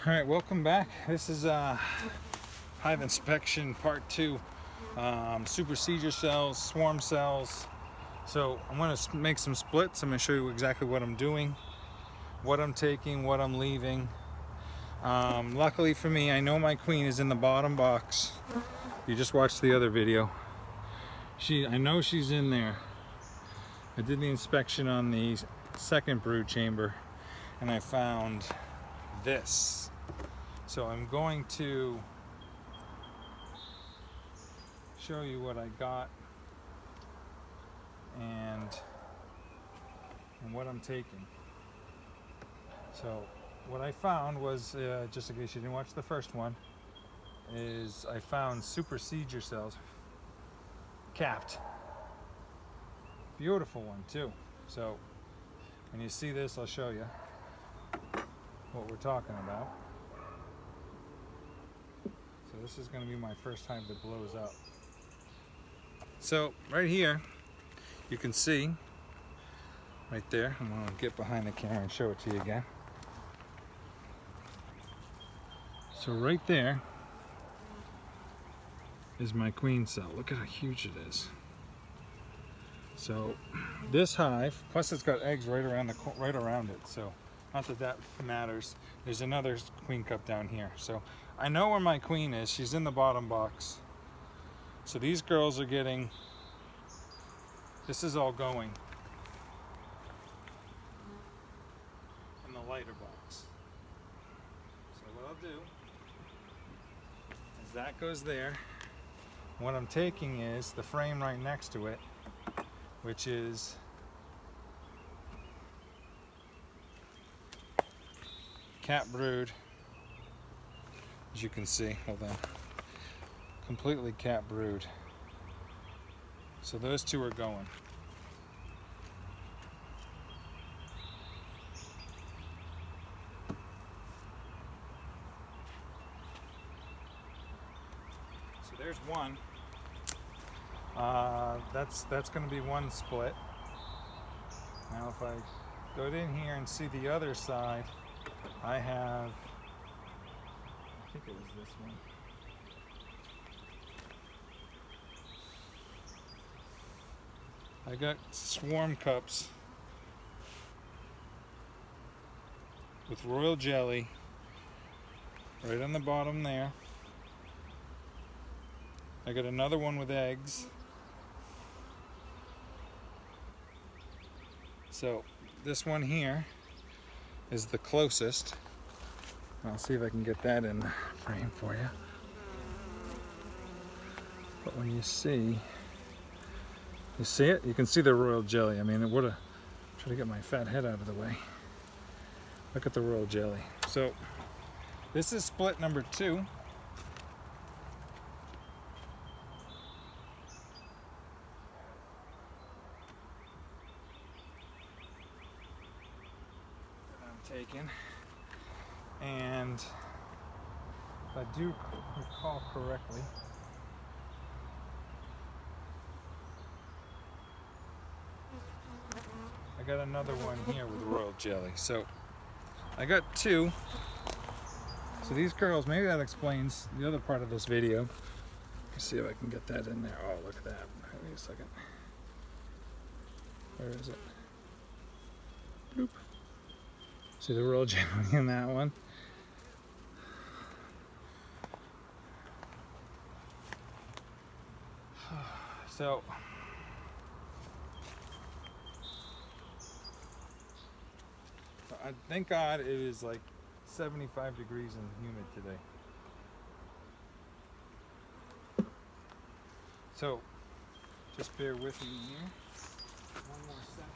All right, welcome back. This is hive inspection part 2. Supersedure cells, swarm cells. So I'm going to make some splits. I'm going to show you exactly what I'm doing, what I'm taking, what I'm leaving. Luckily for me, I know my queen is in the bottom box. You just watched the other video. I know she's in there. I did the inspection on the second brood chamber and I found this. So I'm going to show you what I got and what I'm taking. So what I found was, just in case you didn't watch the first one, is I found supersedure cells, capped. Beautiful one too. So when you see this, I'll show you what we're talking about. So this is going to be my first time that blows up. So right here, you can see, right there, I'm going to get behind the camera and show it to you again. So right there is my queen cell. Look at how huge it is. So this hive, plus it's got eggs right around it. So not that that matters. There's another queen cup down here. So I know where my queen is. She's in the bottom box. So these girls are getting, this is all going in the lighter box. So what I'll do is that goes there. What I'm taking is the frame right next to it, which is cat brood, as you can see. Hold on. Completely cat brood. So those two are going. So there's one. That's going to be one split. Now if I go in here and see the other side, I have, I think it was this one. I got swarm cups with royal jelly right on the bottom there. I got another one with eggs. So this one here is the closest. I'll see if I can get that in the frame for you. But when you see it? You can see the royal jelly. I mean, it would have, try to get my fat head out of the way. Look at the royal jelly. So this is split number 2. That I'm taking. And if I do recall correctly, I got another one here with royal jelly. So I got 2. So these girls, maybe that explains the other part of this video. Let's see if I can get that in there. Oh, look at that. Wait a second. Where is it? Bloop. See the royal jelly in that one? So thank God it is like 75 degrees and humid today. So just bear with me here. One more second.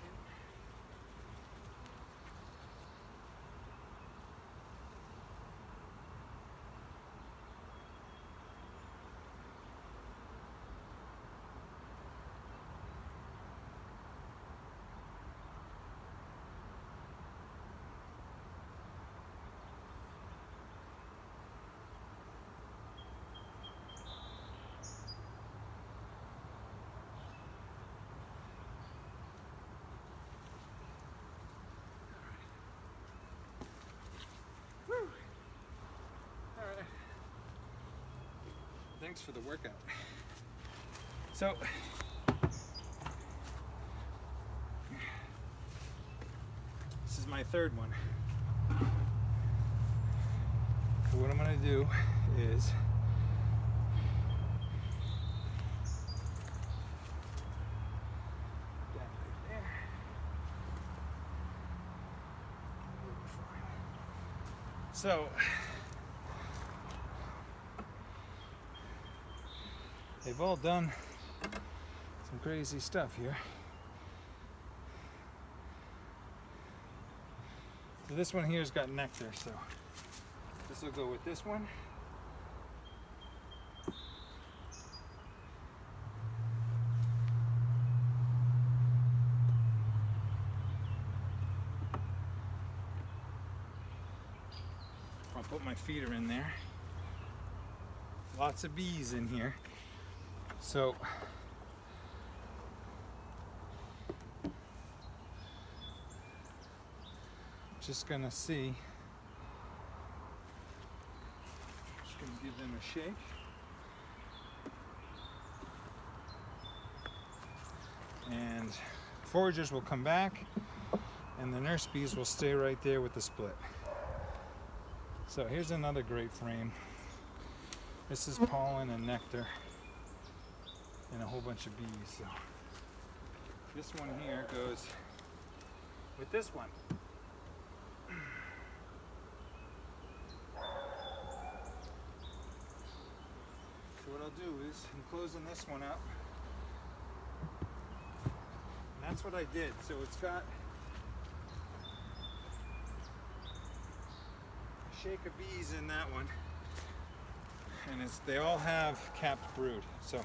thanks for the workout. So, this is my third one. So what I'm going to do is that right there. So they've all done some crazy stuff here. So this one here's got nectar, so this will go with this one. I'll put my feeder in there. Lots of bees in here. So just gonna see. Just gonna give them a shake. And foragers will come back and the nurse bees will stay right there with the split. So here's another great frame. This is pollen and nectar and a whole bunch of bees. So this one here goes with this one. So what I'll do is I'm closing this one up. And that's what I did. So it's got a shake of bees in that one. And they all have capped brood. So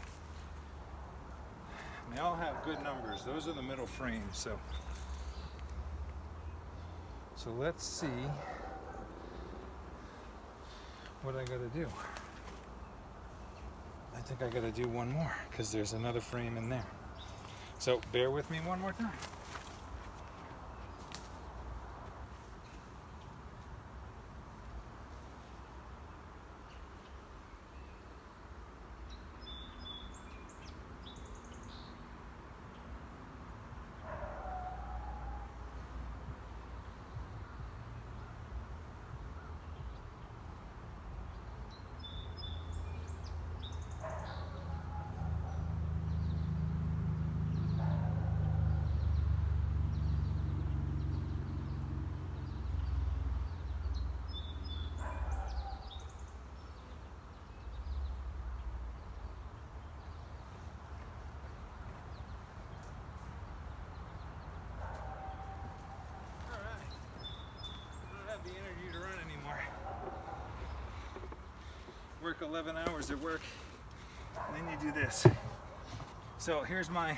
they all have good numbers. Those are the middle frames. So let's see what I gotta do. I think I gotta do one more because there's another frame in there. So bear with me one more time. The energy to run anymore. Work 11 hours at work, and then you do this. So here's my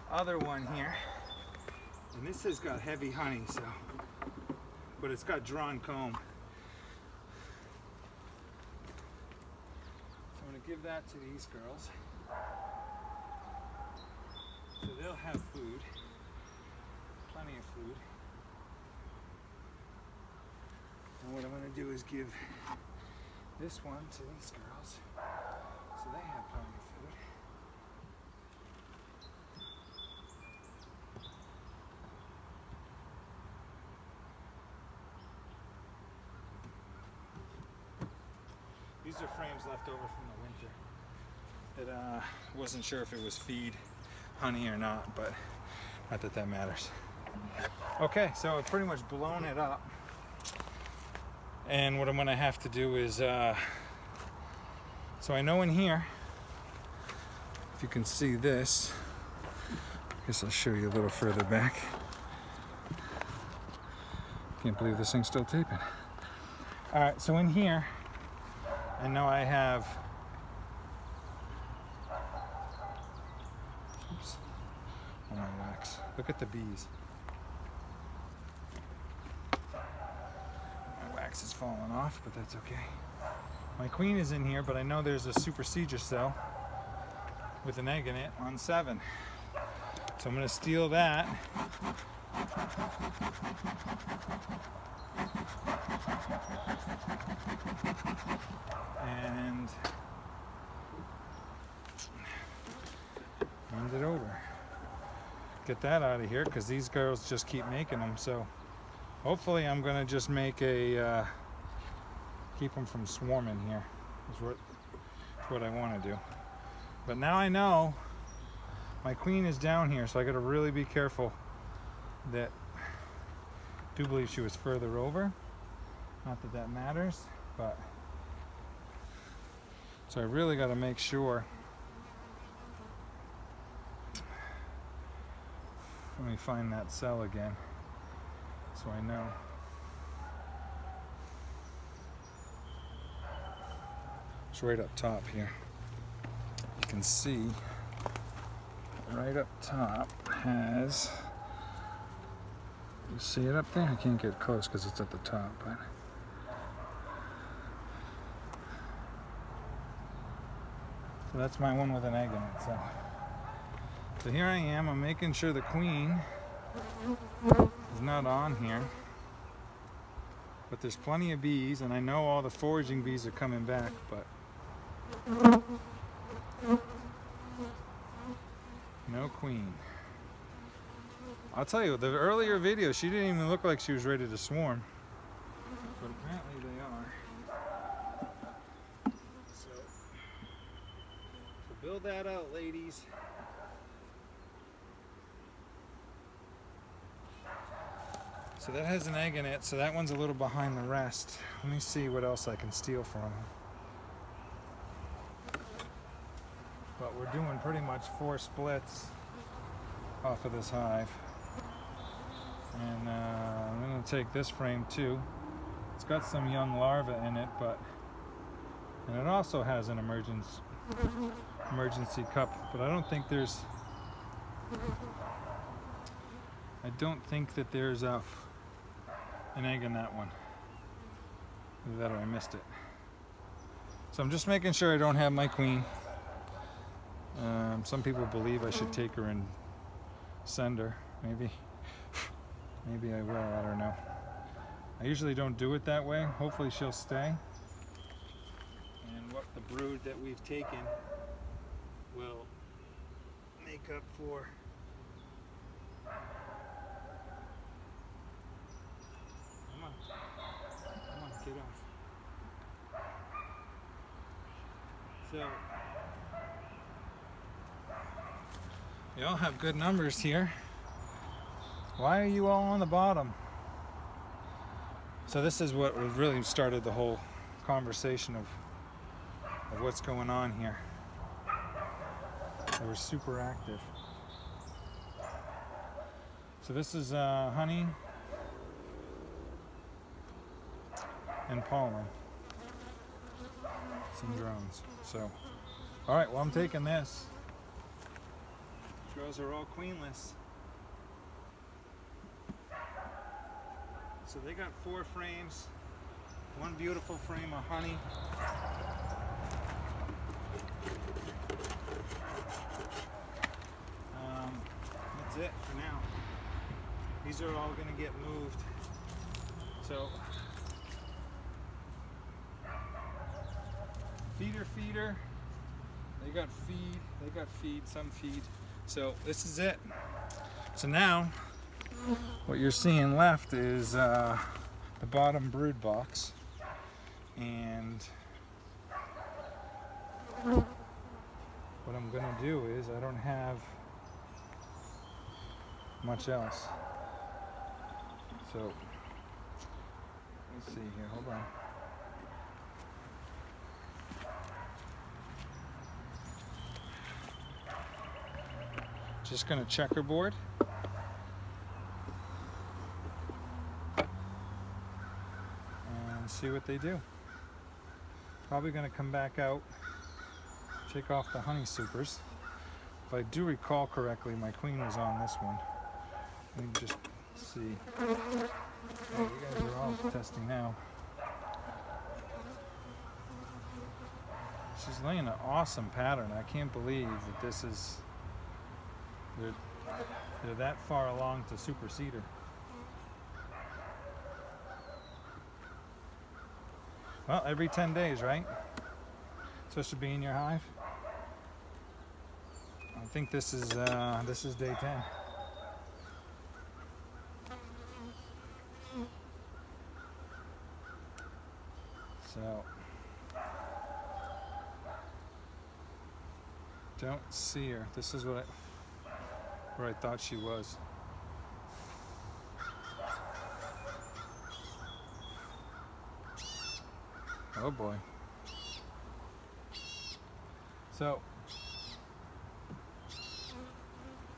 other one here, and this has got heavy honey, so, but it's got drawn comb. So I'm going to give that to these girls. So they'll have food, plenty of food. And what I'm going to do is give this one to these girls so they have plenty of food. These are frames left over from the winter. That wasn't sure if it was feed honey or not, but not that that matters. Okay, so I've pretty much blown it up. And what I'm going to have to do is, so I know in here, if you can see this, I guess I'll show you a little further back. Can't believe this thing's still taping. All right, so in here, I know I have, oops, on my wax. Look at the bees. Is falling off, but that's okay. My queen is in here, but I know there's a supersedure cell with an egg in it on 7. So I'm going to steal that. And Hand it over. Get that out of here because these girls just keep making them. So hopefully I'm gonna just make a keep them from swarming here. Is what I want to do. But now I know my queen is down here, so I got to really be careful. That I do believe she was further over. Not that that matters, but so I really got to make sure. Let me find that cell again so I know. It's right up top here. You can see right up top has, you see it up there? I can't get close because it's at the top, but so that's my one with an egg in it. So here I am, I'm making sure the queen is not on here. But there's plenty of bees, and I know all the foraging bees are coming back, but no queen. I'll tell you, the earlier video, she didn't even look like she was ready to swarm. But apparently they are. So build that out, ladies. So that has an egg in it, so that one's a little behind the rest. Let me see what else I can steal from them. But we're doing pretty much 4 splits off of this hive. And I'm going to take this frame too. It's got some young larvae in it, and it also has an emergency cup, but I don't think there's, that there's an egg in that one. Either that or I missed it. So I'm just making sure I don't have my queen. Some people believe I should take her and send her. Maybe I will, I don't know. I usually don't do it that way. Hopefully she'll stay. And what the brood that we've taken will make up for. Come on, get off. So, you all have good numbers here. Why are you all on the bottom? So this is what really started the whole conversation of what's going on here. They were super active. So this is honey and pollen. Some drones. So, all right, well I'm taking this. Girls are all queenless. So they got 4 frames, 1 beautiful frame of honey. That's it for now. These are all going to get moved. So feeder. They got feed, some feed. So this is it. So now what you're seeing left is the bottom brood box, and what I'm gonna do is, I don't have much else. So let's see here, hold on. Just gonna checkerboard. And see what they do. Probably gonna come back out, take off the honey supers. If I do recall correctly, my queen was on this one. Let me just see. Oh, you guys are all testing now. She's laying an awesome pattern. I can't believe that this is, they're that far along to supersede her. Well, every 10 days, right? Supposed to be in your hive? think this is day 10. So don't see her. This is where I thought she was. Oh boy. So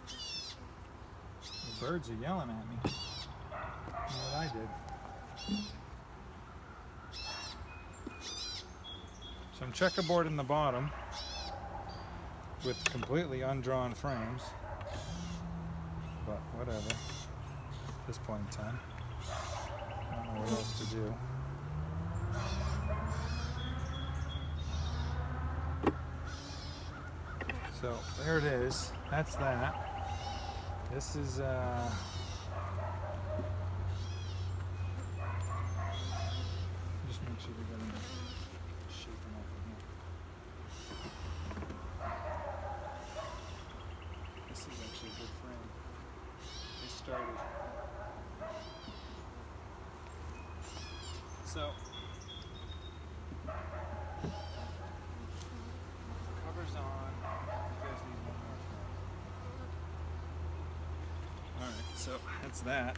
the birds are yelling at me. What I did. So I'm checkerboarding the bottom with completely undrawn frames, but whatever. At this point in time, I don't know what else to do. So there it is. That's that. This is just make sure they got enough shaping up in here. This is actually a good frame. They started. So cover's on. You guys need one more. Alright, so that's that.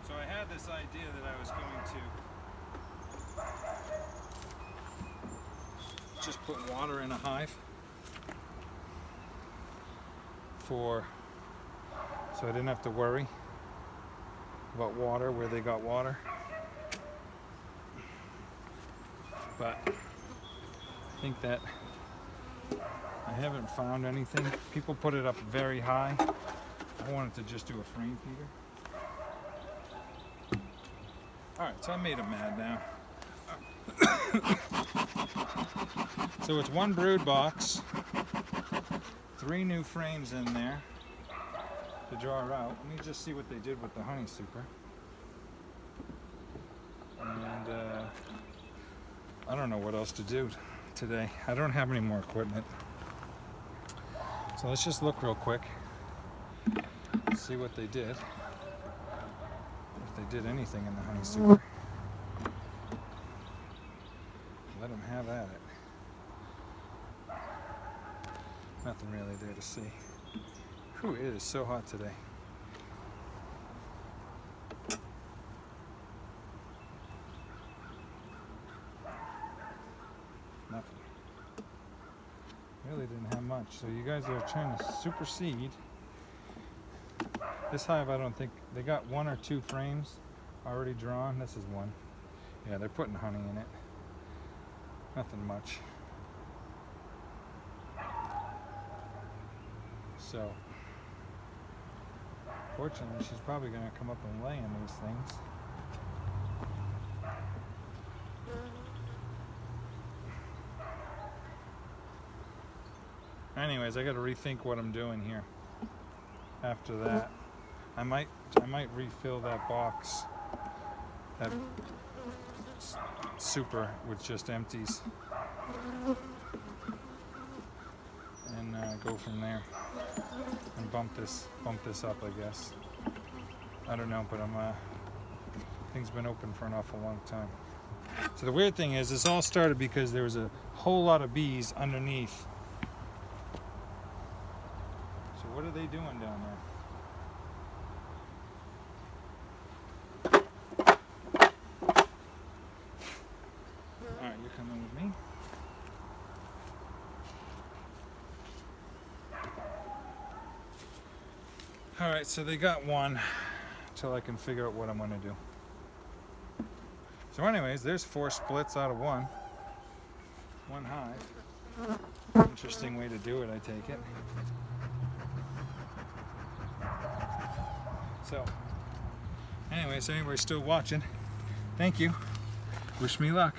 So I had this idea that I was going to just put water in a hive so I didn't have to worry about water, where they got water. But I think that I haven't found anything. People put it up very high. I wanted to just do a frame feeder. Alright, so I made them mad now. So it's one brood box, 3 new frames in there to draw out. Let me just see what they did with the honey super. And I don't know what else to do today. I don't have any more equipment. So let's just look real quick, see what they did. If they did anything in the honey super. Let them have at it. Nothing really there to see. Whew, it is so hot today. Nothing. Really didn't have much. So you guys are trying to supersede. This hive, I don't think, they got 1 or 2 frames already drawn. This is one. Yeah, they're putting honey in it. Nothing much. So, fortunately, she's probably going to come up and lay in these things. Anyways, I got to rethink what I'm doing here. After that, I might refill that box, that super, with just empties, and go from there and bump this up, I guess. I don't know, but thing's been open for an awful long time. So the weird thing is, this all started because there was a whole lot of bees underneath. So what are they doing down there? Alright, you're coming with me. Alright, so they got one till I can figure out what I'm going to do. So anyways, there's 4 splits out of one hive. Interesting way to do it, I take it. So, anyway, so anybody's still watching, thank you. Wish me luck.